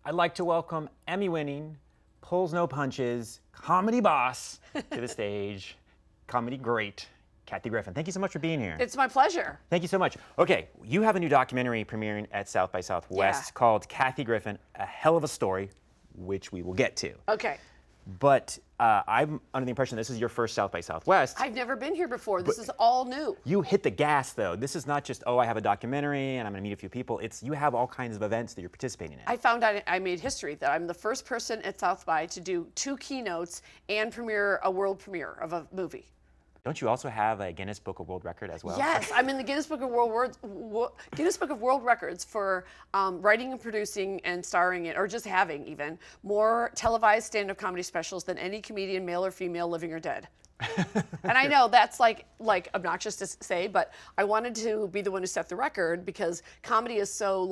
I'd like to welcome Emmy-winning, pulls no punches, comedy boss to the stage, comedy great, Kathy Griffin. Thank you so much for being here. It's my pleasure. Thank you so much. Okay, you have a new documentary premiering at South by Southwest called Kathy Griffin, A Hell of a Story, which we will get to. Okay. But I'm under the impression this is your first South by Southwest. I've never been here before. This is all new. You hit the gas, though. This is not just, oh, I have a documentary and I'm going to meet a few people. It's you have all kinds of events that you're participating in. I found out I made history that I'm the first person at South by to do 2 keynotes and premiere a world premiere of a movie. Don't you also have a Guinness Book of World Record as well? Yes, I'm in the Guinness Book of World Records for writing and producing and starring in, or just having even, more televised stand-up comedy specials than any comedian, male or female, living or dead. And I know that's like obnoxious to say, but I wanted to be the one who set the record because comedy is so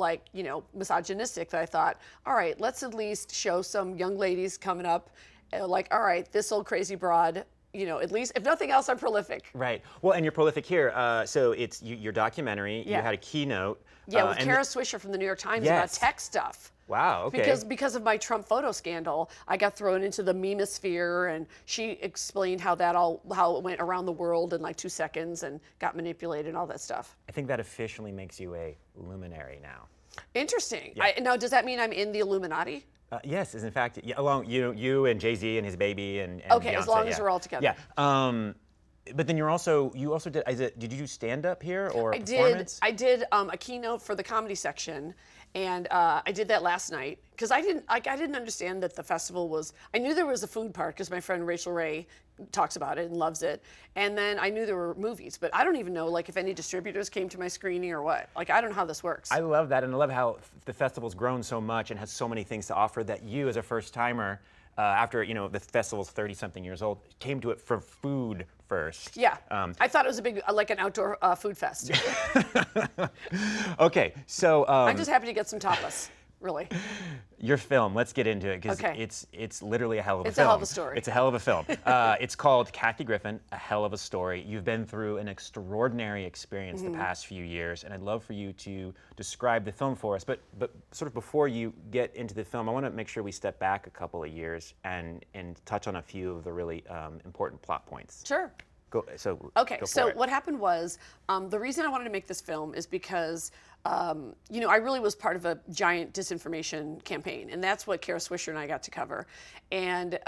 misogynistic that I thought, all right, let's at least show some young ladies coming up, all right, this old crazy broad. At least, if nothing else, I'm prolific. Right. Well, and you're prolific here. So it's your documentary. Yeah. You had a keynote. Yeah, with Kara Swisher from the New York Times about tech stuff. Wow, okay. Because of my Trump photo scandal, I got thrown into the memosphere, and she explained how it went around the world in like 2 seconds and got manipulated and all that stuff. I think that officially makes you a luminary now. Interesting. Yeah. Now, does that mean I'm in the Illuminati? Yes, in fact, along you and Jay-Z and his baby and okay, Beyonce, as long as we're all together. Yeah. But then you also did did you do stand-up here or performance? I did a keynote for the comedy section, and I did that last night because I didn't understand that the festival was. I knew there was a food part because my friend Rachel Ray talks about it and loves it, and then I knew there were movies, but I don't even know if any distributors came to my screening or what. I don't know how this works. I love that, and I love how the festival's grown so much and has so many things to offer that you, as a first-timer, after the festival's 30-something years old, came to it for food first. Yeah, I thought it was a big, an outdoor food fest. Okay, so I'm just happy to get some tapas, really. Your film, let's get into it because it's literally a hell of a film. It's a hell of a story. It's a hell of a film. It's called Kathy Griffin, A Hell of a Story. You've been through an extraordinary experience the past few years, and I'd love for you to describe the film for us. But sort of before you get into the film, I want to make sure we step back a couple of years and touch on a few of the really important plot points. Sure. So what happened was, the reason I wanted to make this film is because, I really was part of a giant disinformation campaign, and that's what Kara Swisher and I got to cover. And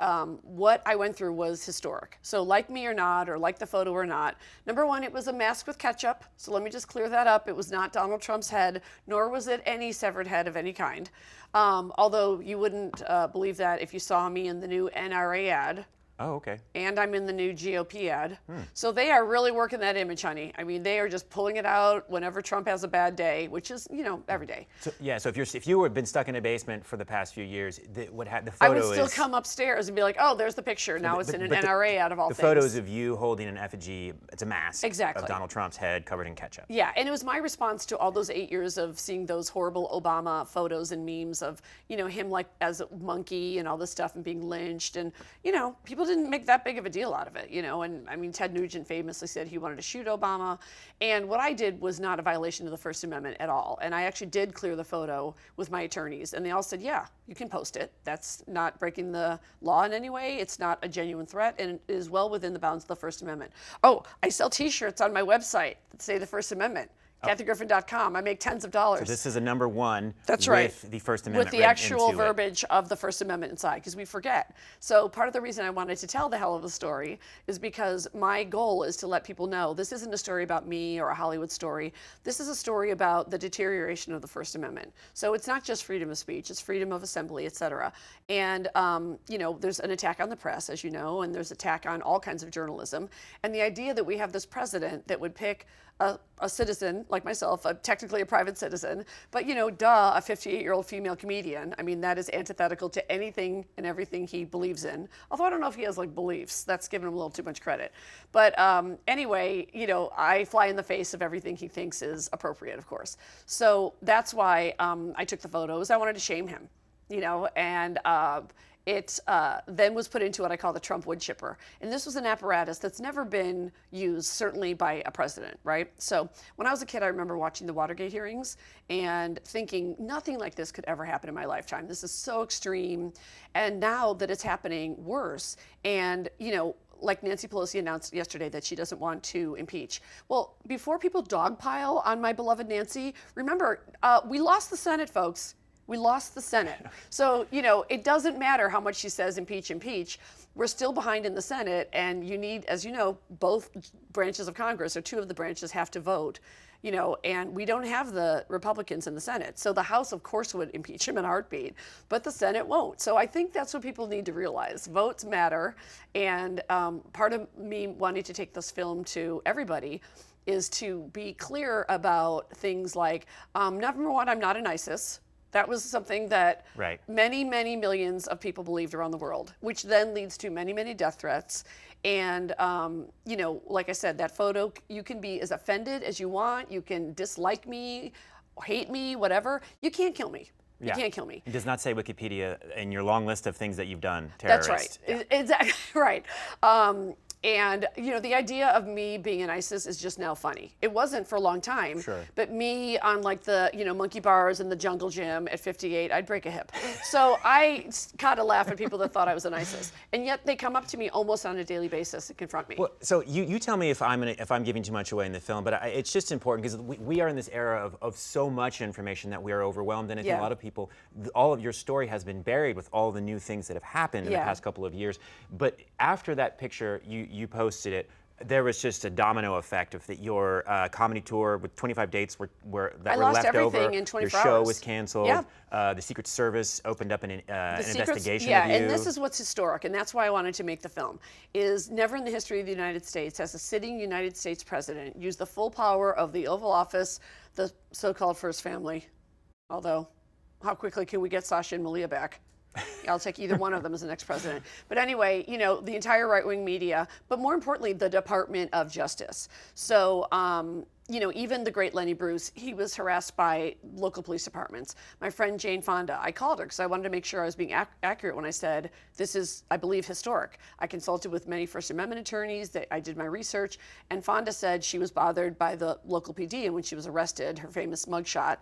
what I went through was historic. So like me or not, or like the photo or not, number one, it was a mask with ketchup. So let me just clear that up. It was not Donald Trump's head, nor was it any severed head of any kind. Although you wouldn't believe that if you saw me in the new NRA ad. Oh, okay. And I'm in the new GOP ad. So they are really working that image, honey. I mean, they are just pulling it out whenever Trump has a bad day, which is, every day. So if you had been stuck in a basement for the past few years, the photo I would still come upstairs and be like, oh, there's the picture. Now it's in an NRA ad of all things. The photos of you holding an effigy, it's a mask of Donald Trump's head covered in ketchup. Yeah, and it was my response to all those 8 years of seeing those horrible Obama photos and memes of, him as a monkey and all this stuff and being lynched. And, people didn't make that big of a deal out of it, and I mean, Ted Nugent famously said he wanted to shoot Obama. And what I did was not a violation of the First Amendment at all. And I actually did clear the photo with my attorneys, and they all said, yeah, you can post it. That's not breaking the law in any way. It's not a genuine threat, and it is well within the bounds of the First Amendment. Oh, I sell t-shirts on my website that say the First Amendment. KathyGriffin.com. I make tens of dollars. So this is a number one. That's right. With the First Amendment. With the actual verbiage of the First Amendment inside, because we forget. So part of the reason I wanted to tell the hell of a story is because my goal is to let people know this isn't a story about me or a Hollywood story. This is a story about the deterioration of the First Amendment. So it's not just freedom of speech, it's freedom of assembly, et cetera. And, there's an attack on the press, as you know, and there's attack on all kinds of journalism. And the idea that we have this president that would pick a citizen like myself, technically a private citizen, but a 58-year-old female comedian. I mean, that is antithetical to anything and everything he believes in. Although I don't know if he has beliefs. That's giving him a little too much credit. But anyway, I fly in the face of everything he thinks is appropriate, of course. So that's why I took the photos. I wanted to shame him, and it then was put into what I call the Trump wood chipper. And this was an apparatus that's never been used, certainly by a president, right? So when I was a kid, I remember watching the Watergate hearings and thinking nothing like this could ever happen in my lifetime. This is so extreme. And now that it's happening worse, and, like Nancy Pelosi announced yesterday that she doesn't want to impeach. Well, before people dogpile on my beloved Nancy, remember, we lost the Senate, folks. We lost the Senate. So, it doesn't matter how much she says impeach, impeach. We're still behind in the Senate, and you need, as you know, both branches of Congress, or two of the branches, have to vote. And we don't have the Republicans in the Senate. So the House, of course, would impeach him in a heartbeat, but the Senate won't. So I think that's what people need to realize. Votes matter. And part of me wanting to take this film to everybody is to be clear about things like, number one, I'm not an ISIS. That was something that many, many millions of people believed around the world, which then leads to many, many death threats. And, like I said, that photo, you can be as offended as you want. You can dislike me, hate me, whatever. You can't kill me. You can't kill me. It does not say Wikipedia in your long list of things that you've done, terrorist. That's right. Exactly right. And, the idea of me being an ISIS is just now funny. It wasn't for a long time. Sure. But me on like the, monkey bars in the jungle gym at 58, I'd break a hip. So I caught a laugh at people that thought I was an ISIS. And yet they come up to me almost on a daily basis and confront me. Well, so you tell me if I'm giving too much away in the film, but it's just important because we are in this era of so much information that we are overwhelmed. And I think a lot of people, all of your story has been buried with all the new things that have happened in the past couple of years. But after that picture, you posted it, there was just a domino effect of that your comedy tour with 25 dates were left over. In 24 your show hours. was canceled. Yeah. The Secret Service opened up an investigation Yeah, of you. and this is what's historic, and that's why I wanted to make the film, is never in the history of the United States has a sitting United States president used the full power of the Oval Office, the so-called First Family. Although, how quickly can we get Sasha and Malia back? I'll take either one of them as the next president. But anyway, the entire right-wing media, but more importantly, the Department of Justice. So, even the great Lenny Bruce, he was harassed by local police departments. My friend Jane Fonda, I called her because I wanted to make sure I was being accurate when I said, this is, I believe, historic. I consulted with many First Amendment attorneys, I did my research, and Fonda said she was bothered by the local PD and when she was arrested, her famous mugshot.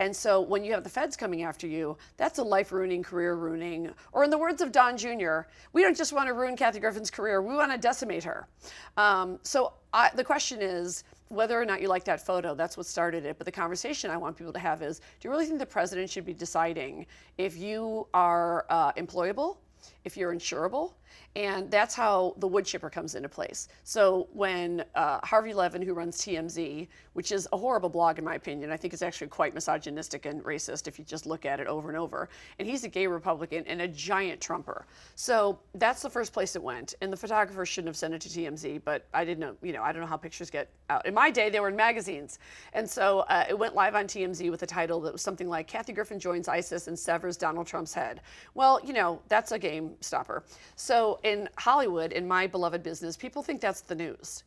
And so when you have the feds coming after you, that's a life-ruining, career-ruining, or in the words of Don Jr., we don't just want to ruin Kathy Griffin's career, we want to decimate her. The question is, whether or not you like that photo, that's what started it. But the conversation I want people to have is, do you really think the president should be deciding if you are employable, if you're insurable? And that's how the wood chipper comes into place. So when Harvey Levin, who runs TMZ, which is a horrible blog in my opinion, I think it's actually quite misogynistic and racist if you just look at it over and over. And he's a gay Republican and a giant Trumper. So that's the first place it went. And the photographer shouldn't have sent it to TMZ, but I didn't know, I don't know how pictures get out. In my day, they were in magazines. And so it went live on TMZ with a title that was something like, Kathy Griffin joins ISIS and severs Donald Trump's head. Well, that's a game stopper. So in Hollywood, in my beloved business, people think that's the news,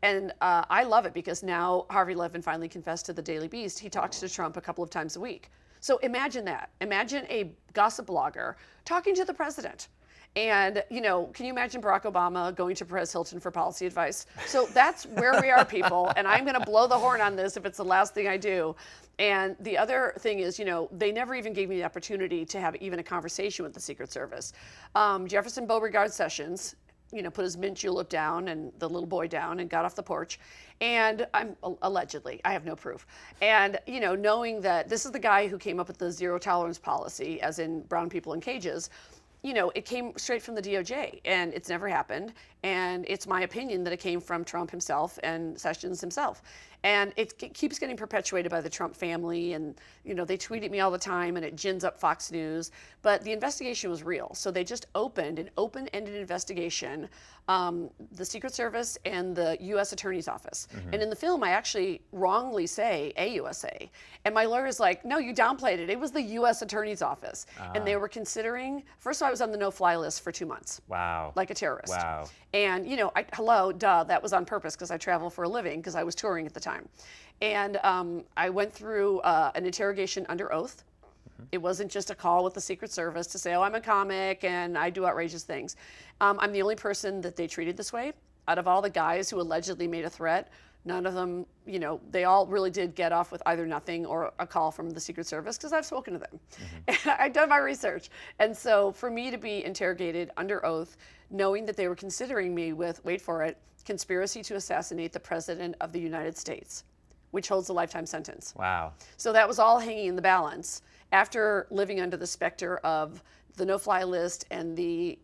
and I love it because now Harvey Levin finally confessed to the Daily Beast. He talks to Trump a couple of times a week. So imagine that. Imagine a gossip blogger talking to the president. And, can you imagine Barack Obama going to Perez Hilton for policy advice? So that's where we are, people. And I'm going to blow the horn on this if it's the last thing I do. And the other thing is, they never even gave me the opportunity to have even a conversation with the Secret Service. Jefferson Beauregard Sessions, put his mint julep down and the little boy down and got off the porch. And I'm allegedly, I have no proof. And, knowing that this is the guy who came up with the zero tolerance policy, as in brown people in cages, it came straight from the DOJ, and it's never happened. And it's my opinion that it came from Trump himself and Sessions himself. And it keeps getting perpetuated by the Trump family, and they tweet at me all the time, and it gins up Fox News. But the investigation was real, so they just opened an open-ended investigation, the Secret Service and the U.S. Attorney's Office. Mm-hmm. And in the film, I actually wrongly say AUSA, and my lawyer's like, "No, you downplayed it. It was the U.S. Attorney's Office." And they were considering. First of all, I was on the no-fly list for 2 months. Wow. Like a terrorist. Wow. And that was on purpose because I travel for a living because I was touring at the time. And I went through an interrogation under oath. Mm-hmm. It wasn't just a call with the Secret Service to say, oh, I'm a comic and I do outrageous things. I'm the only person that they treated this way. Out of all the guys who allegedly made a threat, none of them, they all really did get off with either nothing or a call from the Secret Service, because I've spoken to them. And I've done my research. And so for me to be interrogated under oath, knowing that they were considering me with, wait for it, conspiracy to assassinate the President of the United States, which holds a lifetime sentence. Wow. So that was all hanging in the balance after living under the specter of the no-fly list and the,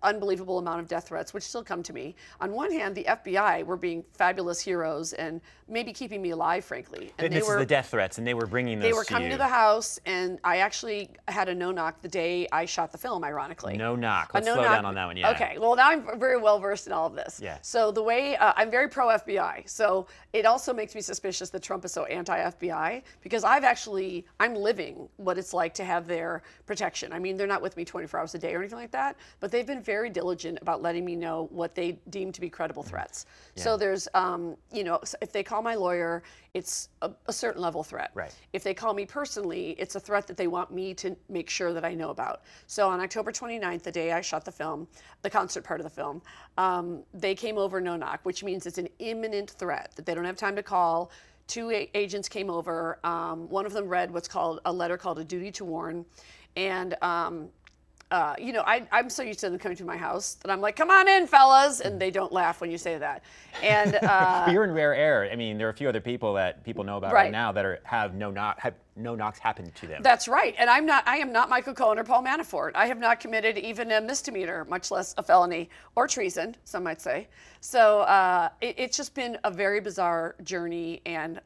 unbelievable amount of death threats, which still come to me. On one hand, the FBI were being fabulous heroes and maybe keeping me alive, frankly. And this is the death threats, and they were bringing those to you. They were coming to the house, and I actually had a no-knock the day I shot the film, ironically. No-knock. Let's slow down on that one, yeah. Okay, well, now I'm very well-versed in all of this. Yeah. So the way, I'm very pro-FBI, so it also makes me suspicious that Trump is so anti-FBI, because I'm living what it's like to have their protection. I mean, they're not with me 24 hours a day or anything like that, but they've been very diligent about letting me know what they deem to be credible threats. Yeah. So there's, if they call my lawyer, it's a certain level threat. Right. If they call me personally, it's a threat that they want me to make sure that I know about. So on October 29th, the day I shot the film, the concert part of the film, they came over no knock, which means it's an imminent threat, that they don't have time to call. Two agents came over. One of them read what's called a letter called a duty to warn. And I'm so used to them coming to my house that I'm like, come on in, fellas, and they don't laugh when you say that. And but you're in rare air. I mean, there are a few other people that people know about right now that have no knocks happen to them. That's right. And I am not Michael Cohen or Paul Manafort. I have not committed even a misdemeanor, much less a felony or treason, some might say. So it's just been a very bizarre journey, and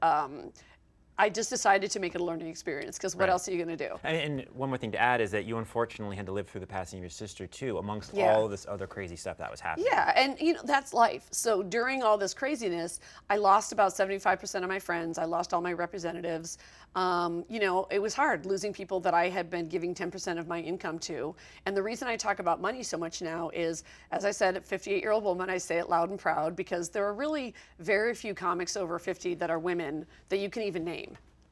I just decided to make it a learning experience, because what else are you going to do? And one more thing to add is that you unfortunately had to live through the passing of your sister too, amongst all of this other crazy stuff that was happening. Yeah, and that's life. So during all this craziness, I lost about 75% of my friends. I lost all my representatives. It was hard losing people that I had been giving 10% of my income to. And the reason I talk about money so much now is, as I said, a 58-year-old woman, I say it loud and proud, because there are really very few comics over 50 that are women that you can even name.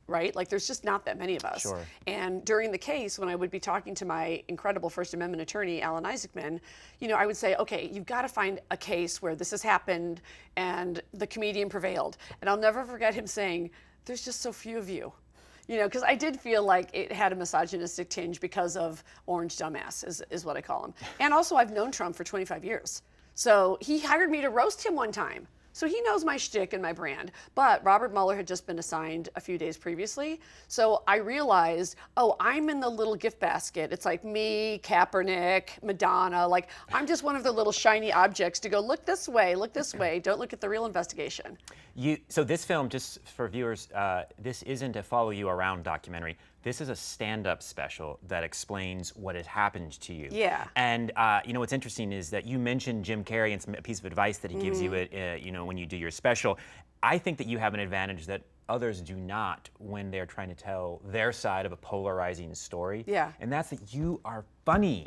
Right? Like, there's just not that many of us. Sure. And during the case, when I would be talking to my incredible First Amendment attorney, Alan Isaacman, I would say, okay, you've got to find a case where this has happened and the comedian prevailed. And I'll never forget him saying, there's just so few of you. Because I did feel like it had a misogynistic tinge because of Orange Dumbass, is what I call him. And also, I've known Trump for 25 years. So he hired me to roast him one time. So he knows my shtick and my brand. But Robert Mueller had just been assigned a few days previously. So I realized, I'm in the little gift basket. It's like me, Kaepernick, Madonna. Like, I'm just one of the little shiny objects to go, look this way, don't look at the real investigation. So this film, just for viewers, this isn't a follow you around documentary. This is a stand-up special that explains what has happened to you. Yeah. And what's interesting is that you mentioned Jim Carrey and a piece of advice that he gives you when you do your special. I think that you have an advantage that others do not when they're trying to tell their side of a polarizing story. Yeah. And that's that you are funny.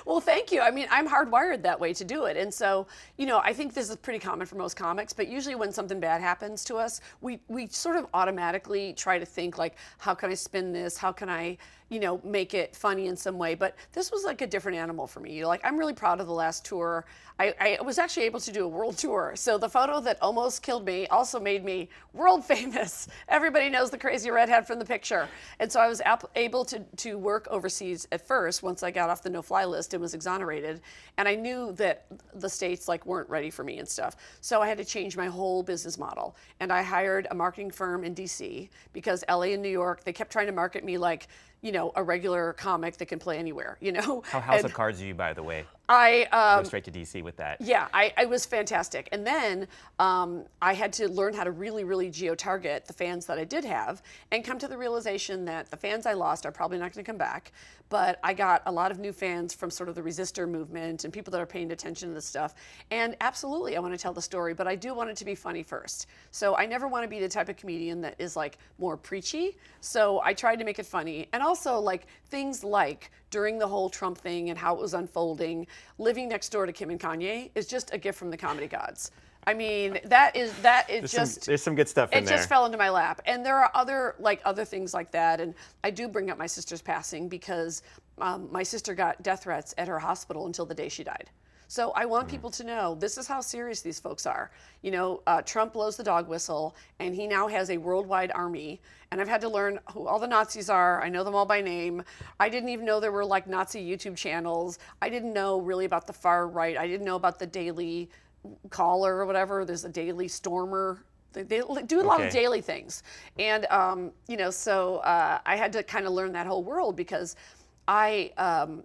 Well, thank you. I mean, I'm hardwired that way to do it. And so, I think this is pretty common for most comics, but usually when something bad happens to us, we sort of automatically try to think like, how can I spin this? How can I, make it funny in some way? But this was like a different animal for me. I'm really proud of the last tour. I was actually able to do a world tour. So the photo that almost killed me also made me world famous. Everybody knows the crazy redhead from the picture. And so I was able to work overseas at first, once I got off the no-fly list and was exonerated. And I knew that the states weren't ready for me and stuff. So I had to change my whole business model. And I hired a marketing firm in DC, because LA and New York, they kept trying to market me like, a regular comic that can play anywhere, How House of Cards are you, by the way? I go straight to DC with that. Yeah, I was fantastic. And then I had to learn how to really, really geo-target the fans that I did have, and come to the realization that the fans I lost are probably not going to come back. But I got a lot of new fans from sort of the resistor movement and people that are paying attention to this stuff. And absolutely, I want to tell the story, but I do want it to be funny first. So I never want to be the type of comedian that is more preachy. So I tried to make it funny. And also things like during the whole Trump thing and how it was unfolding, living next door to Kim and Kanye is just a gift from the comedy gods. I mean, that is There's some good stuff in it there. just fell into my lap. And there are other things like that. And I do bring up my sister's passing because my sister got death threats at her hospital until the day she died. So I want people to know this is how serious these folks are. You know, Trump blows the dog whistle, and he now has a worldwide army. And I've had to learn who all the Nazis are. I know them all by name. I didn't even know there were like Nazi YouTube channels. I didn't know really about the far right. I didn't know about the Daily Caller or whatever. There's a Daily Stormer. They do a lot of daily things. And, you know, so I had to kind of learn that whole world because I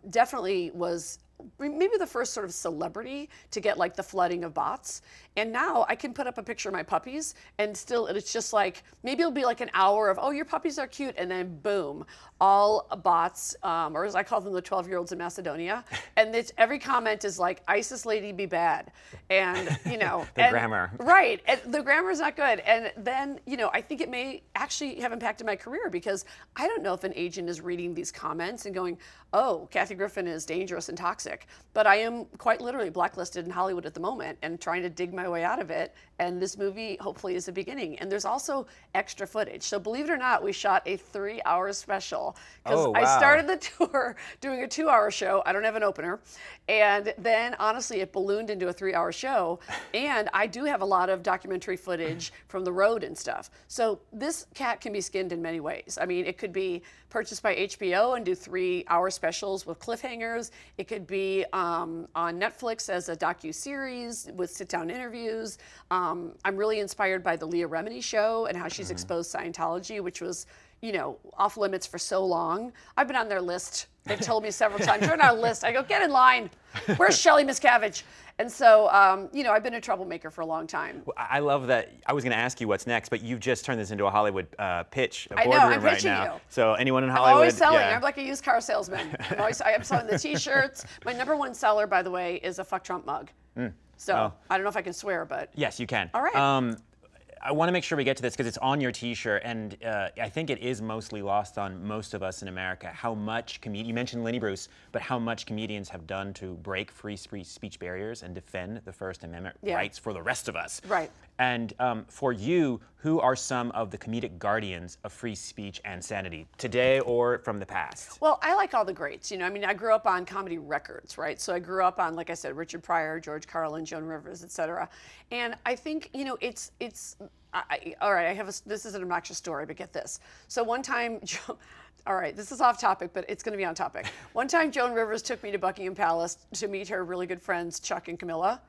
definitely was maybe the first sort of celebrity to get like the flooding of bots. And now I can put up a picture of my puppies and still it's just like, maybe it'll be like an hour of, oh, your puppies are cute. And then boom, all bots, or as I call them, the 12-year-olds in Macedonia. And every comment is like, ISIS lady be bad. And, you know. The grammar. Right. And the grammar is not good. And then, you know, I think it may actually have impacted my career because I don't know if an agent is reading these comments and going, oh, Kathy Griffin is dangerous and toxic. But I am quite literally blacklisted in Hollywood at the moment and trying to dig my way out of it. And this movie hopefully is the beginning. And there's also extra footage. So believe it or not, we shot a 3-hour special because I started the tour doing a 2-hour show. I don't have an opener. And then honestly, it ballooned into a 3-hour show. And I do have a lot of documentary footage from the road and stuff. So this cat can be skinned in many ways. I mean, it could be purchased by HBO and do 3-hour specials with cliffhangers. It could be on Netflix as a docu-series with sit-down interviews. I'm really inspired by the Leah Remini show and how she's exposed Scientology, which was, you know, off limits for so long. I've been on their list. They've told me several times, you're on our list. I go, get in line. Where's Shelley Miscavige? And so, you know, I've been a troublemaker for a long time. Well, I love that. I was going to ask you what's next, but you've just turned this into a Hollywood pitch, a I know, boardroom I'm right pitching now. you. So anyone in I'm Hollywood, always selling. yeah. I'm like a used car salesman. I'm selling the T-shirts. My #1 seller, by the way, is a Fuck Trump mug. So I don't know if I can swear, but Yes, you can. all right. I want to make sure we get to this because it's on your T-shirt, and I think it is mostly lost on most of us in America how much you mentioned Lenny Bruce, but how much comedians have done to break free speech barriers and defend the First Amendment rights for the rest of us. Right. And for you, who are some of the comedic guardians of free speech and sanity today or from the past? Well, I like all the greats. You know, I mean, I grew up on comedy records, right? So I grew up on, like I said, Richard Pryor, George Carlin, Joan Rivers, et cetera. And I think, you know, all right, this is an obnoxious story, but get this. So one time, all right, this is off topic, but it's going to be on topic. One time, Joan Rivers took me to Buckingham Palace to meet her really good friends, Chuck and Camilla.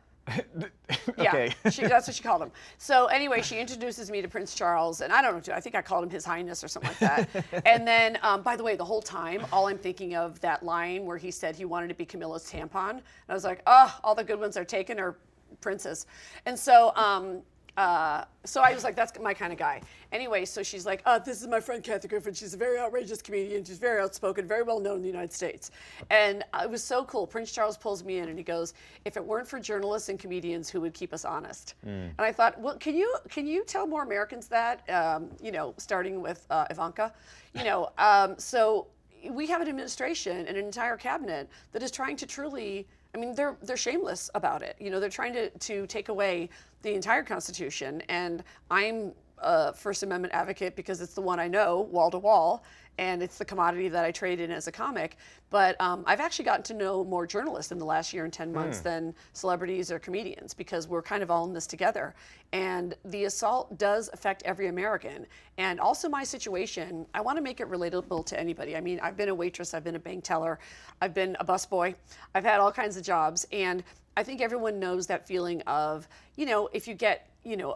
Okay. Yeah, that's what she called him. So anyway, she introduces me to Prince Charles, and I don't know, I think I called him His Highness or something like that. And then, by the way, the whole time, all I'm thinking of that line where he said he wanted to be Camilla's tampon. And I was like, oh, all the good ones are taken, or Princess. And so, so I was like, that's my kind of guy. Anyway, so she's like, this is my friend Kathy Griffin. She's a very outrageous comedian. She's very outspoken, very well known in the United States. And it was so cool. Prince Charles pulls me in and he goes, if it weren't for journalists and comedians, who would keep us honest? And I thought, well, can you tell more Americans that, you know, starting with Ivanka? You know, so we have an administration and an entire cabinet that is trying to truly, I mean, they're shameless about it. You know, they're trying to take away the entire Constitution, and I'm a First Amendment advocate because it's the one I know wall to wall, and it's the commodity that I trade in as a comic. But I've actually gotten to know more journalists in the last year and 10 months than celebrities or comedians because we're kind of all in this together. And the assault does affect every American. And also my situation, I want to make it relatable to anybody. I mean, I've been a waitress, I've been a bank teller, I've been a busboy, I've had all kinds of jobs. And I think everyone knows that feeling of, you know, if you get, you know,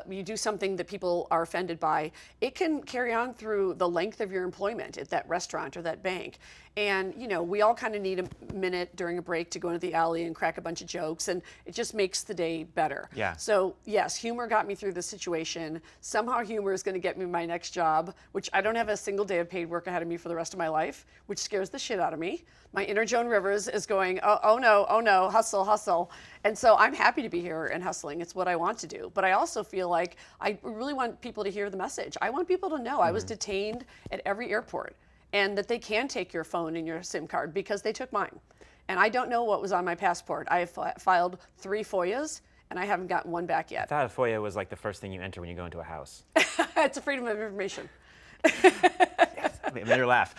you do something that people are offended by, it can carry on through the length of your employment at that restaurant or that bank. And, you know, we all kind of need a minute during a break to go into the alley and crack a bunch of jokes, and it just makes the day better. Yeah. So, yes, humor got me through this situation. Somehow humor is going to get me my next job, which I don't have a single day of paid work ahead of me for the rest of my life, which scares the shit out of me. My inner Joan Rivers is going, oh no, hustle, hustle. And so I'm happy to be here and hustling. It's what I want to do. But I also feel like I really want people to hear the message. I want people to know I was detained at every airport and that they can take your phone and your SIM card because they took mine. And I don't know what was on my passport. I have filed 3 FOIAs and I haven't gotten one back I yet. thought a FOIA was like the first thing you enter when you go into a house. It's a freedom of information. Made her laugh.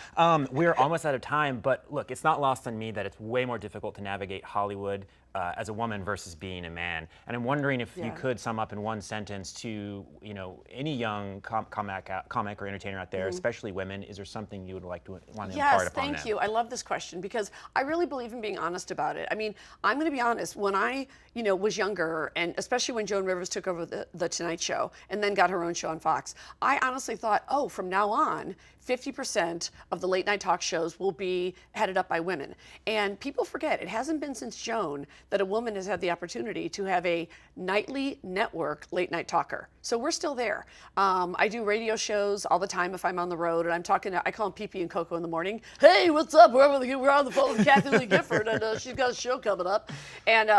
We're almost out of time, but look, it's not lost on me that it's way more difficult to navigate Hollywood as a woman versus being a man. And I'm wondering if you could sum up in one sentence to, any young comic or entertainer out there, especially women, is there something you would want to impart upon them? Yes, thank you. I love this question because I really believe in being honest about it. I mean, I'm going to be honest. When I, was younger, and especially when Joan Rivers took over the Tonight Show and then got her own show on Fox, I honestly thought, oh, from now on, 50% of the late night talk shows will be headed up by women. And people forget, it hasn't been since Joan that a woman has had the opportunity to have a nightly network late night talker. So we're still there. I do radio shows all the time if I'm on the road, and I'm talking to, I call them Pee-Pee and Coco in the morning. Hey, what's up? We're on the phone with Kathy Lee Gifford, and she's got a show coming up. And,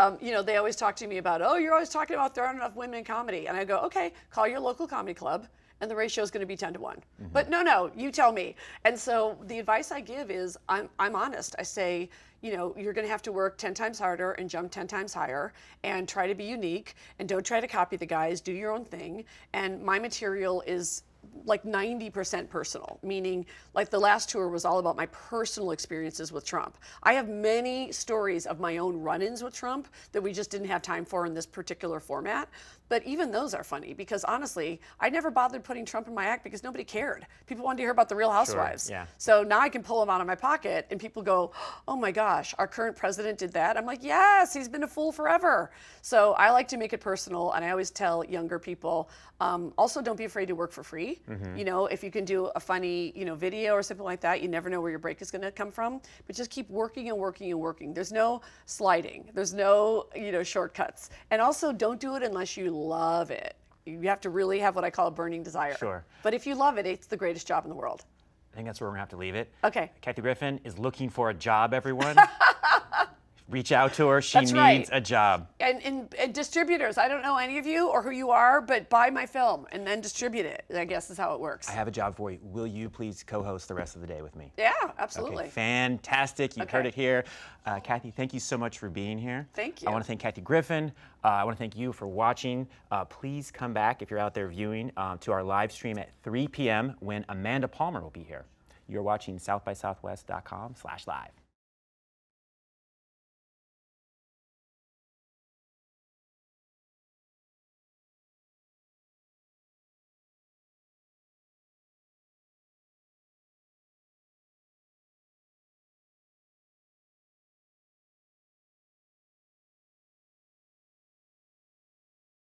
they always talk to me about, oh, you're always talking about there aren't enough women in comedy. And I go, okay, call your local comedy club, and the ratio is going to be 10 to 1. But no, you tell me. And so the advice I give is I'm honest. I say, you're going to have to work 10 times harder and jump 10 times higher and try to be unique and don't try to copy the guys, do your own thing. And my material is like 90% personal, meaning like the last tour was all about my personal experiences with Trump. I have many stories of my own run-ins with Trump that we just didn't have time for in this particular format. But even those are funny because honestly, I never bothered putting Trump in my act because nobody cared. People wanted to hear about the Real Housewives. Sure, yeah. So now I can pull them out of my pocket and people go, oh my gosh, our current president did that. I'm like, yes, he's been a fool forever. So I like to make it personal, and I always tell younger people, also don't be afraid to work for free. If you can do a funny, video or something like that, you never know where your break is going to come from. But just keep working and working and working. There's no sliding. There's no, shortcuts. And also don't do it unless you love it. You have to really have what I call a burning desire. Sure. But if you love it, it's the greatest job in the world. I think that's where we're going to have to leave it. Okay. Kathy Griffin is looking for a job, everyone. Reach out to her. She That's needs right. a job. And distributors, I don't know any of you or who you are, but buy my film and then distribute it, I guess is how it works. I have a job for you. Will you please co-host the rest of the day with me? Yeah, absolutely. Okay, fantastic. You've heard Okay. it here. Kathy, thank you so much for being here. Thank you. I want to thank Kathy Griffin. I want to thank you for watching. Please come back if you're out there viewing to our live stream at 3 p.m. when Amanda Palmer will be here. You're watching southbysouthwest.com/live.